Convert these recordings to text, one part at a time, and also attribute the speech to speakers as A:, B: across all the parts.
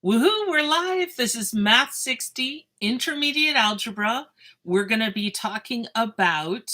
A: Woohoo, we're live. This is Math 60 Intermediate Algebra. We're going to be talking about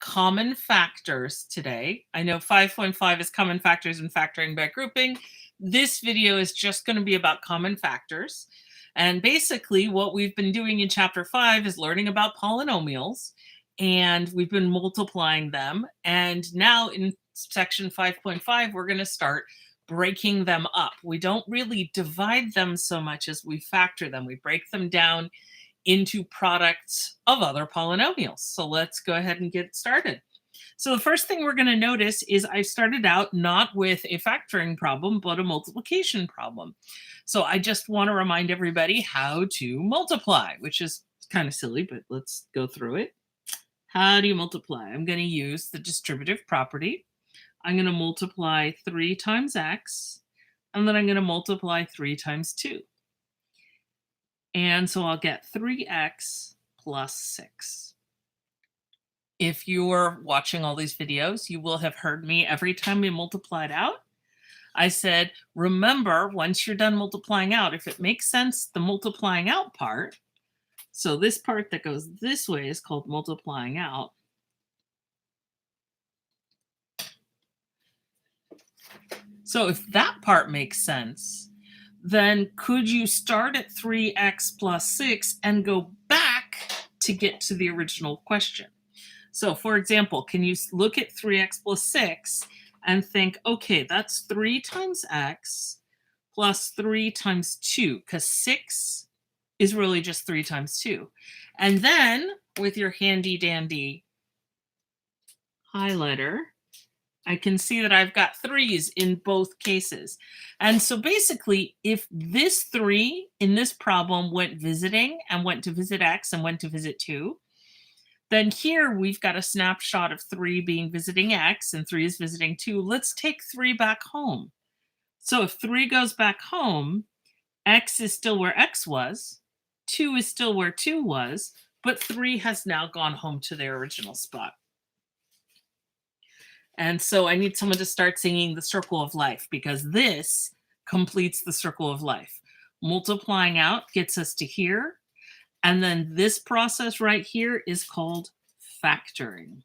A: common factors today. I know 5.5 is common factors and factoring by grouping. This video is just going to be about common factors. And basically what we've been doing in chapter 5 is learning about polynomials, and we've been multiplying them. And now in section 5.5, we're going to start breaking them up. We don't really divide them so much as we factor them. We break them down into products of other polynomials. So let's go ahead and get started. So the first thing we're going to notice is I started out not with a factoring problem, but a multiplication problem. So I just want to remind everybody how to multiply, which is kind of silly, but let's go through it. How do you multiply? I'm going to use the distributive property. I'm going to multiply 3 times x, and then I'm going to multiply 3 times 2. And so I'll get 3x plus 6. If you're watching all these videos, you will have heard me every time we multiplied out. I said, remember, once you're done multiplying out, if it makes sense, the multiplying out part, so this part that goes this way is called multiplying out. So if that part makes sense, then could you start at 3x plus 6 and go back to get to the original question? So for example, can you look at 3x plus 6 and think, okay, that's 3 times x plus 3 times 2, because 6 is really just 3 times 2. And then with your handy dandy highlighter, I can see that I've got 3's in both cases. And so basically, if this 3 in this problem went visiting and went to visit x and went to visit 2, then here we've got a snapshot of 3 being visiting x and 3 is visiting 2. Let's take 3 back home. So if 3 goes back home, x is still where x was, 2 is still where 2 was, but 3 has now gone home to their original spot. And so I need someone to start singing the circle of life, because this completes the circle of life. Multiplying out gets us to here. And then this process right here is called factoring.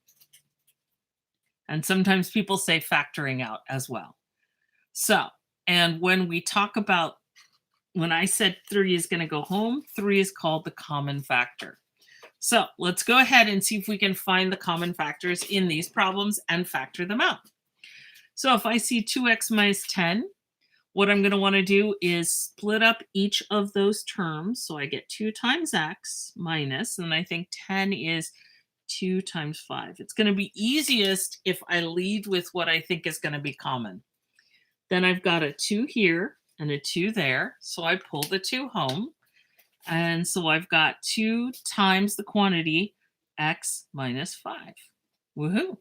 A: And sometimes people say factoring out as well. So, and when we talk about, when I said 3 is going to go home, 3 is called the common factor. So let's go ahead and see if we can find the common factors in these problems and factor them out. So if I see 2x minus 10, what I'm going to want to do is split up each of those terms. So I get 2 times x minus, and I think 10 is 2 times 5. It's going to be easiest if I lead with what I think is going to be common. Then I've got a 2 here and a 2 there. So I pull the 2 home. And so I've got 2 times the quantity x minus 5. Woohoo.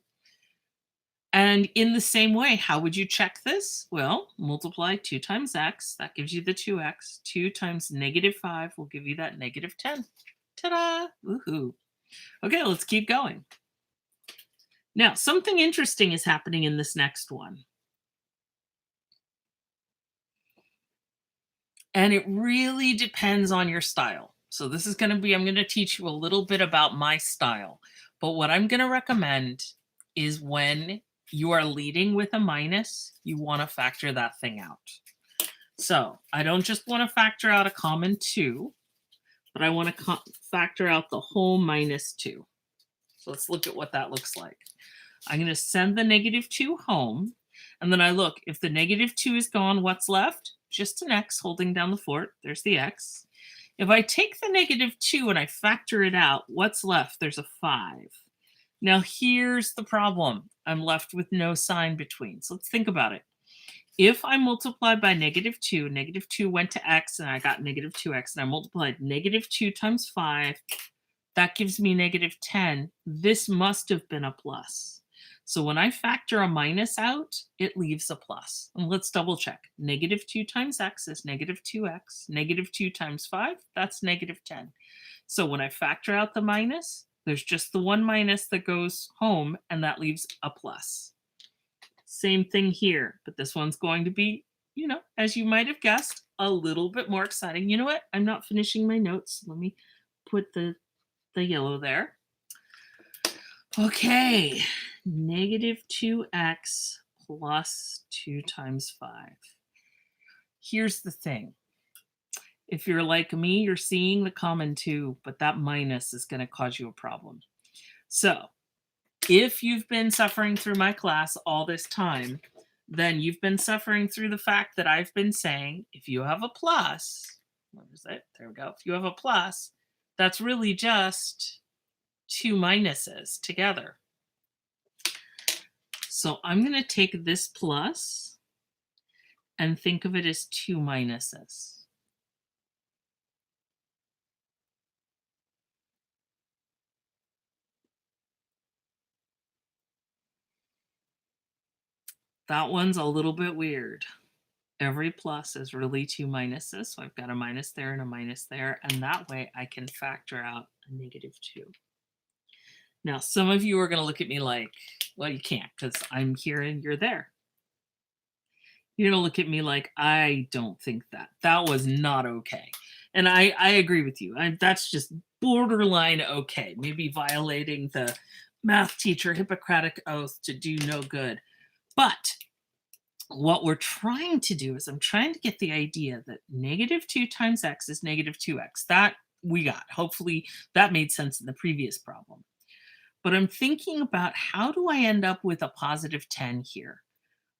A: And in the same way, how would you check this? Well, multiply 2 times x. That gives you the 2x. 2 times negative 5 will give you that negative 10. Ta-da! Woohoo. Okay, let's keep going. Now, something interesting is happening in this next one. And it really depends on your style. So this is going to be, I'm going to teach you a little bit about my style. But what I'm going to recommend is when you are leading with a minus, you want to factor that thing out. So I don't just want to factor out a common 2, but I want to factor out the whole minus 2. So let's look at what that looks like. I'm going to send the negative 2 home. And then I look, if the negative 2 is gone, what's left? Just an x holding down the fort. There's the x. If I take the negative 2 and I factor it out, what's left? There's a 5. Now here's the problem. I'm left with no sign between. So let's think about it. If I multiply by negative 2 went to x and I got negative 2x, and I multiplied negative 2 times 5, that gives me negative 10. This must have been a plus. So when I factor a minus out, it leaves a plus. And let's double check. Negative 2 times x is negative 2x. Negative 2 times 5, that's negative 10. So when I factor out the minus, there's just the one minus that goes home, and that leaves a plus. Same thing here, but this one's going to be, as you might have guessed, a little bit more exciting. You know what? I'm not finishing my notes. Let me put the yellow there. Okay, negative 2x plus 2 times 5. Here's the thing. If you're like me, you're seeing the common 2, but that minus is going to cause you a problem. So if you've been suffering through my class all this time, then you've been suffering through the fact that I've been saying if you have a plus, where is it? There we go. If you have a plus, that's really just 2 minuses together. So I'm going to take this plus and think of it as 2 minuses. That one's a little bit weird. Every plus is really 2 minuses. So I've got a minus there and a minus there. And that way I can factor out a negative 2. Now, some of you are going to look at me like, well, you can't because I'm here and you're there. You're going to look at me like, I don't think that. That was not okay. And I agree with you. That's just borderline okay. Maybe violating the math teacher Hippocratic oath to do no good. But what we're trying to do is I'm trying to get the idea that negative 2 times x is negative 2x. That we got. Hopefully that made sense in the previous problem. But I'm thinking about how do I end up with a positive 10 here?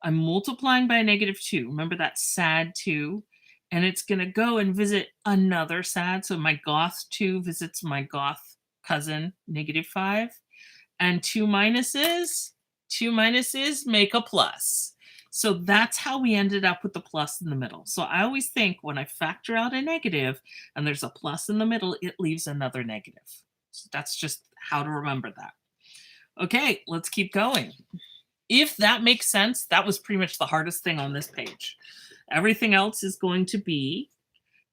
A: I'm multiplying by a negative 2. Remember that sad 2? And it's going to go and visit another sad. So my goth 2 visits my goth cousin, negative 5. And 2 minuses make a plus. So that's how we ended up with the plus in the middle. So I always think when I factor out a negative and there's a plus in the middle, it leaves another negative. So that's just how to remember that. Okay, let's keep going. If that makes sense, that was pretty much the hardest thing on this page. Everything else is going to be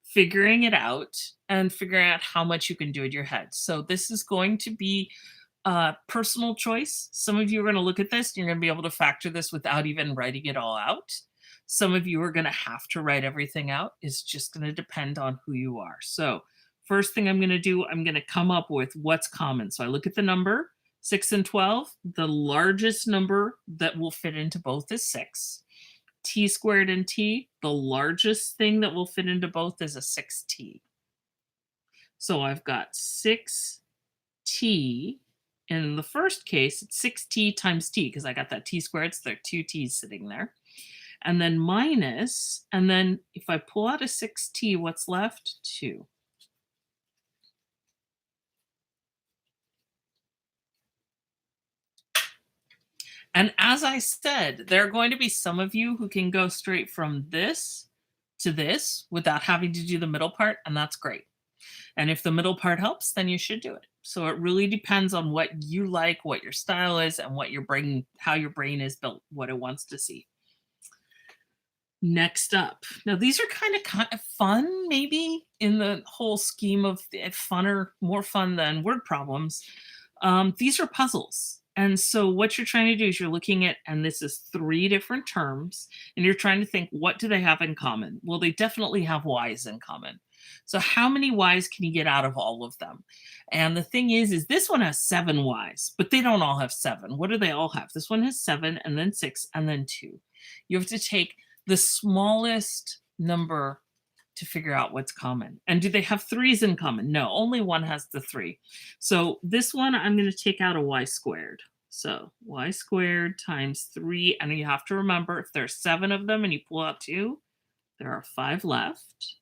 A: figuring it out and figuring out how much you can do in your head. So this is going to be personal choice. Some of you are going to look at this and you're going to be able to factor this without even writing it all out. Some of you are going to have to write everything out. It's just going to depend on who you are. So first thing I'm going to do, I'm going to come up with what's common. So I look at the number 6 and 12. The largest number that will fit into both is 6. T squared and t, the largest thing that will fit into both is a 6t. So I've got 6t. And in the first case, it's 6t times t, because I got that t squared, so there are 2 t's sitting there. And then minus, and then if I pull out a 6t, what's left? 2. And as I said, there are going to be some of you who can go straight from this to this without having to do the middle part, and that's great. And if the middle part helps, then you should do it. So it really depends on what you like, what your style is, and what your brain, how your brain is built, what it wants to see. Next up. Now these are kind of fun, maybe in the whole scheme of funner, more fun than word problems. These are puzzles. And so what you're trying to do is you're looking at, and this is 3 different terms, and you're trying to think, what do they have in common? Well, they definitely have y's in common. So how many y's can you get out of all of them? And the thing is this one has 7 y's, but they don't all have 7. What do they all have? This one has 7, and then 6, and then 2. You have to take the smallest number to figure out what's common. And do they have 3's in common? No, only one has the 3. So this one, I'm going to take out a y squared. So y squared times 3. And you have to remember, if there's 7 of them and you pull out 2, there are 5 left.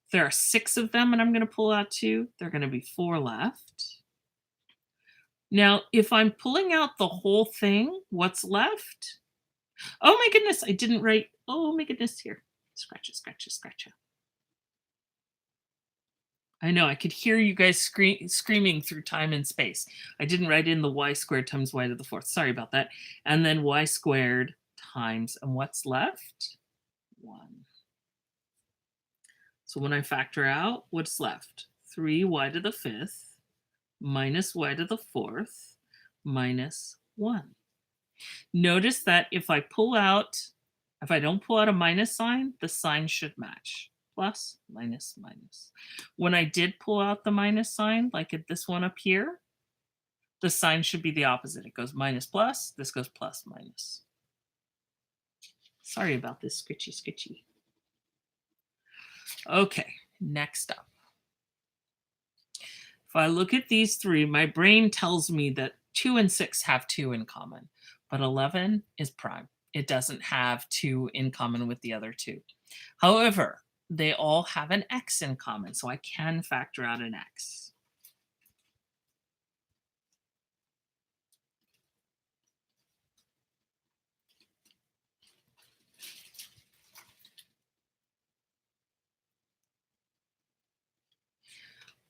A: If there are 6 of them and I'm going to pull out 2, there are going to be 4 left. Now, if I'm pulling out the whole thing, what's left? Oh my goodness, I didn't write. Oh my goodness, here. Scratcha, scratcha, scratcha. I know, I could hear you guys screaming through time and space. I didn't write in the y squared times y to the 4th. Sorry about that. And then y squared times, and what's left? 1. So when I factor out, what's left? 3y to the 5th minus y to the 4th minus 1. Notice that if I don't pull out a minus sign, the sign should match. plus, minus, minus. When I did pull out the minus sign, like at this one up here, the sign should be the opposite. It goes minus plus, this goes plus minus. Sorry about this scritchy scritchy. Okay, next up. If I look at these three, my brain tells me that 2 and 6 have 2 in common, but 11 is prime. It doesn't have 2 in common with the other two. However, they all have an x in common, so I can factor out an x.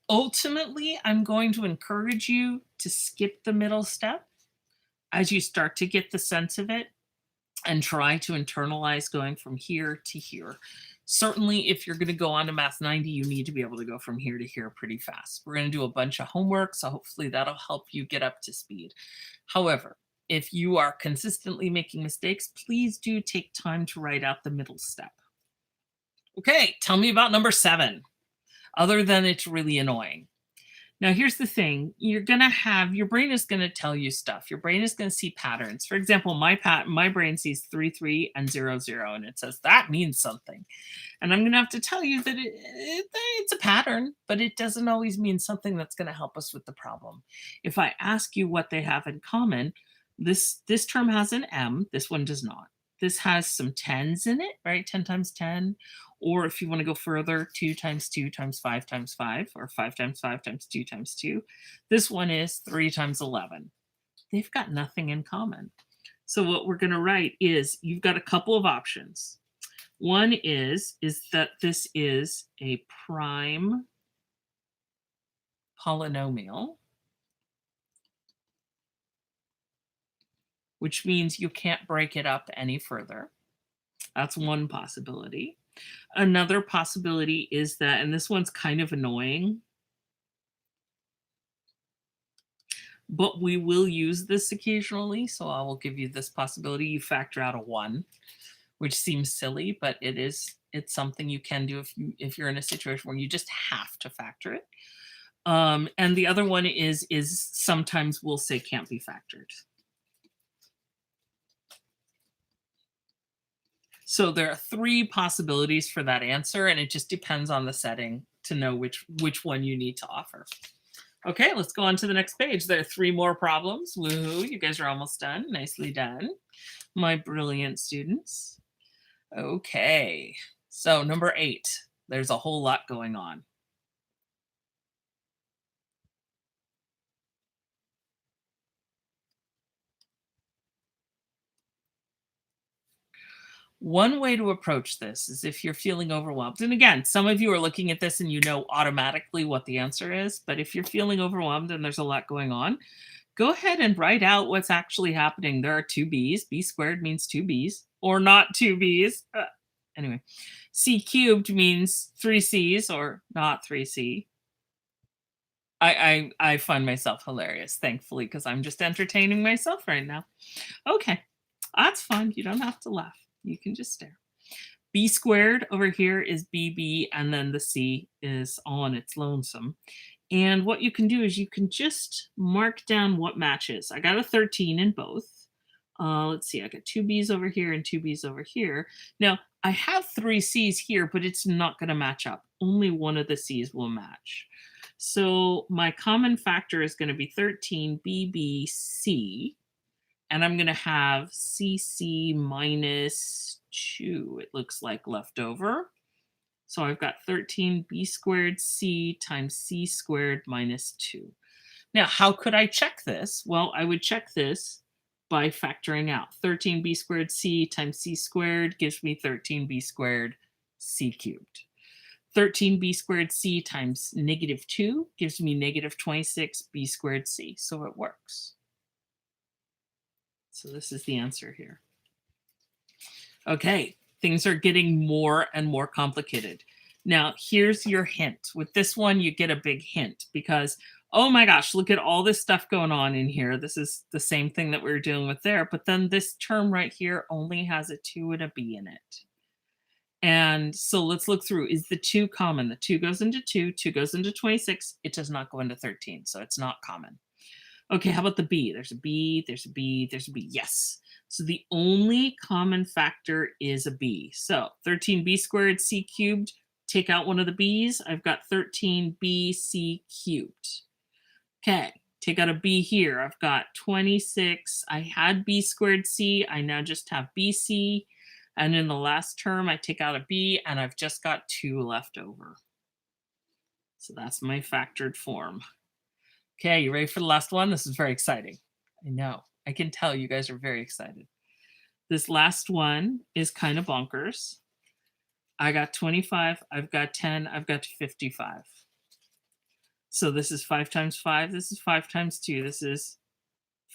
A: Ultimately, I'm going to encourage you to skip the middle step as you start to get the sense of it and try to internalize going from here to here. Certainly, if you're going to go on to Math 90, you need to be able to go from here to here pretty fast. We're going to do a bunch of homework, so hopefully that'll help you get up to speed. However, if you are consistently making mistakes, please do take time to write out the middle step. Okay, tell me about number 7, other than it's really annoying. Now, here's the thing. You're going to have, your brain is going to tell you stuff. Your brain is going to see patterns. For example, my brain sees 3, 3, and 0, 0, and it says that means something. And I'm going to have to tell you that it's a pattern, but it doesn't always mean something that's going to help us with the problem. If I ask you what they have in common, this term has an M, this one does not. This has some 10s in it, right? 10 times 10. Or if you want to go further, 2 times 2 times 5 times 5, or 5 times 5 times 2 times 2. This one is 3 times 11. They've got nothing in common. So what we're going to write is, you've got a couple of options. One is that this is a prime polynomial, which means you can't break it up any further. That's one possibility. Another possibility is that, and this one's kind of annoying, but we will use this occasionally, so I will give you this possibility. You factor out a 1, which seems silly, but it's something you can do if you're in a situation where you just have to factor it. And the other one is sometimes we'll say can't be factored. So there are 3 possibilities for that answer, and it just depends on the setting to know which one you need to offer. Okay, let's go on to the next page. There are 3 more problems. Woohoo, you guys are almost done. Nicely done, my brilliant students. Okay, so number 8. There's a whole lot going on. One way to approach this is if you're feeling overwhelmed. And again, some of you are looking at this and you know automatically what the answer is. But if you're feeling overwhelmed and there's a lot going on, go ahead and write out what's actually happening. There are 2 b's. B squared means 2 b's, or not 2 b's. Anyway, c cubed means 3 c's, or not 3c. I find myself hilarious, thankfully, because I'm just entertaining myself right now. Okay, that's fine. You don't have to laugh. You can just stare. B squared over here is BB, and then the C is on its lonesome. And what you can do is you can just mark down what matches. I got a 13 in both. Let's see, I got 2 B's over here and 2 B's over here. Now, I have 3 C's here, but it's not going to match up. Only one of the C's will match. So my common factor is going to be 13 BBC. And I'm going to have CC minus 2, it looks like, left over. So I've got 13b squared c times c squared minus 2. Now, how could I check this? Well, I would check this by factoring out. 13b squared c times c squared gives me 13b squared c cubed. 13b squared c times negative 2 gives me negative 26b squared c. So it works. So this is the answer here. Okay, things are getting more and more complicated. Now, here's your hint. With this one, you get a big hint because, oh my gosh, look at all this stuff going on in here. This is the same thing that we were dealing with there, but then this term right here only has a 2 and a B in it. And so let's look through. Is the 2 common? The 2 goes into 2, 2 goes into 26. It does not go into 13, so it's not common. Okay, how about the b? There's a b, there's a b, there's a b. Yes. So the only common factor is a b. So 13b squared c cubed, take out one of the b's. I've got 13bc cubed. Okay, take out a b here. I've got 26. I had b squared c. I now just have bc. And in the last term, I take out a b, and I've just got 2 left over. So that's my factored form. Okay, you ready for the last one? This is very exciting. I know. I can tell you guys are very excited. This last one is kind of bonkers. I got 25, I've got 10, I've got 55. So this is 5 times 5, this is 5 times 2, this is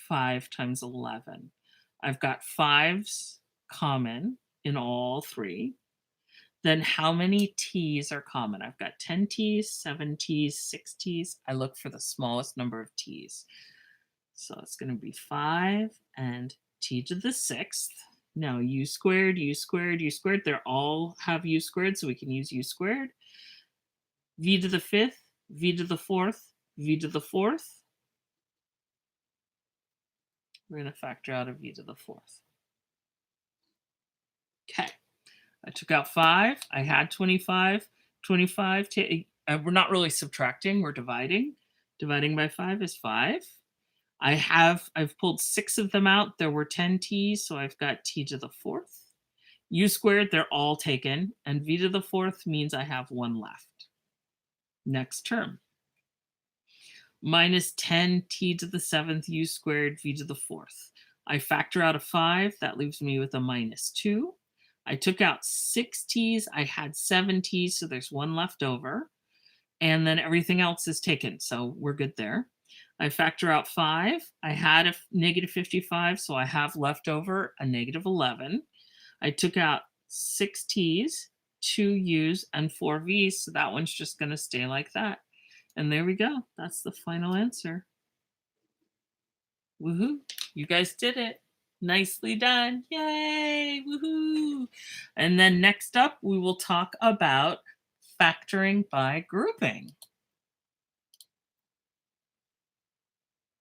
A: 5 times 11. I've got 5s common in all 3. Then how many t's are common? I've got 10 t's, 7 t's, 6 t's. I look for the smallest number of t's. So it's going to be 5 and t to the 6th. Now u squared, u squared, u squared. They all have u squared, so we can use u squared. V to the 5th, v to the 4th, v to the 4th. We're going to factor out a v to the 4th. Okay. I took out 5. I had 25. 25. We're not really subtracting. We're dividing. Dividing by 5 is 5. I've pulled 6 of them out. There were 10 t's, so I've got t to the 4th. U squared, they're all taken. And v to the 4th means I have 1 left. Next term. Minus 10 t to the 7th u squared v to the 4th. I factor out a 5. That leaves me with a minus 2. I took out 6 t's. I had 7 t's, so there's 1 left over. And then everything else is taken, so we're good there. I factor out 5. I had a negative 55, so I have left over a negative 11. I took out 6 t's, 2 u's, and 4 v's, so that one's just going to stay like that. And there we go. That's the final answer. Woohoo! You guys did it. Nicely done. Yay! Woohoo! And then next up, we will talk about factoring by grouping.